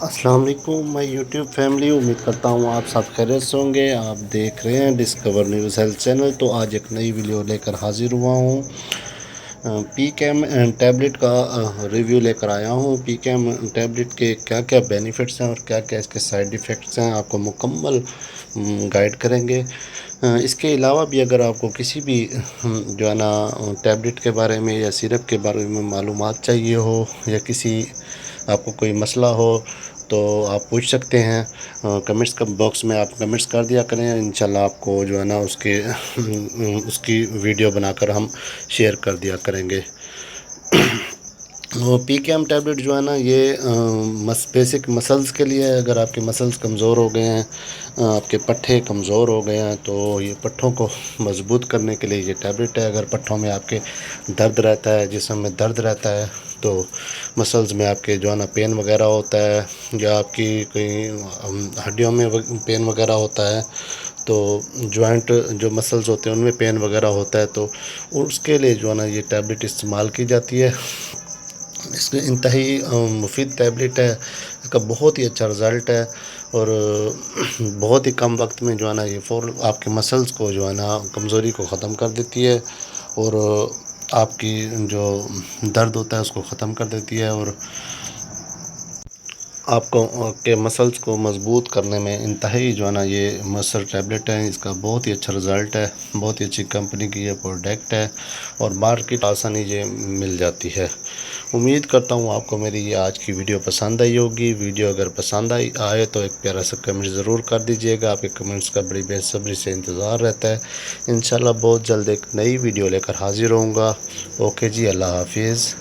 السلام علیکم میں یوٹیوب فیملی امید کرتا ہوں آپ سب خیریت سے ہوں گے۔ آپ دیکھ رہے ہیں ڈسکور نیوز ہیلتھ چینل۔ تو آج ایک نئی ویڈیو لے کر حاضر ہوا ہوں۔ پی کیم ٹیبلٹ کا ریویو لے کر آیا ہوں۔ پی کیم ٹیبلٹ کے کیا کیا بینیفٹس ہیں اور کیا کیا اس کے سائیڈ ایفیکٹس ہیں، آپ کو مکمل گائیڈ کریں گے۔ اس کے علاوہ بھی اگر آپ کو کسی بھی جو ہے نا ٹیبلٹ کے بارے میں یا سیرپ کے بارے میں معلومات چاہیے ہو، یا کسی آپ کو کوئی مسئلہ ہو تو آپ پوچھ سکتے ہیں۔ کمنٹس باکس میں آپ کمنٹس کر دیا کریں، انشاءاللہ آپ کو جو ہے نا اس کی ویڈیو بنا کر ہم شیئر کر دیا کریں گے۔ پی کے ایم ٹیبلٹ جو ہے نا یہ بیسک مسلز کے لیے ہے۔ اگر آپ کے مسلز کمزور ہو گئے ہیں، آپ کے پٹھے کمزور ہو گئے ہیں، تو یہ پٹھوں کو مضبوط کرنے کے لیے یہ ٹیبلٹ ہے۔ اگر پٹھوں میں آپ کے درد رہتا ہے، جسم میں درد رہتا ہے، تو مسلز میں آپ کے جو ہے نا پین وغیرہ ہوتا ہے، یا آپ کی کوئی ہڈیوں میں پین وغیرہ ہوتا ہے، تو جوائنٹ جو مسلز ہوتے ہیں ان میں پین وغیرہ ہوتا ہے، تو اس کے لیے جو ہے نا یہ ٹیبلٹ استعمال کی جاتی ہے۔ اس میں انتہائی مفید ٹیبلٹ ہے، اس کا بہت ہی اچھا رزلٹ ہے، اور بہت ہی کم وقت میں جو ہے نا یہ آپ کے مسلز کو جو ہے نا کمزوری کو ختم کر دیتی ہے، اور آپ کی جو درد ہوتا ہے اس کو ختم کر دیتی ہے، اور آپ کو کے مسلز کو مضبوط کرنے میں انتہائی جو ہے نا یہ مؤثر ٹیبلٹ ہے۔ اس کا بہت ہی اچھا رزلٹ ہے، بہت ہی اچھی کمپنی کی یہ پروڈکٹ ہے، اور مارکیٹ آسانی یہ مل جاتی ہے۔ امید کرتا ہوں آپ کو میری یہ آج کی ویڈیو پسند آئی ہوگی۔ ویڈیو اگر پسند آئے تو ایک پیارا سا کمنٹ ضرور کر دیجیے گا۔ آپ کے کمنٹس کا بڑی بے صبری سے انتظار رہتا ہے۔ انشاءاللہ بہت جلد ایک نئی ویڈیو لے کر حاضر ہوں گا۔ اوکے جی، اللہ حافظ۔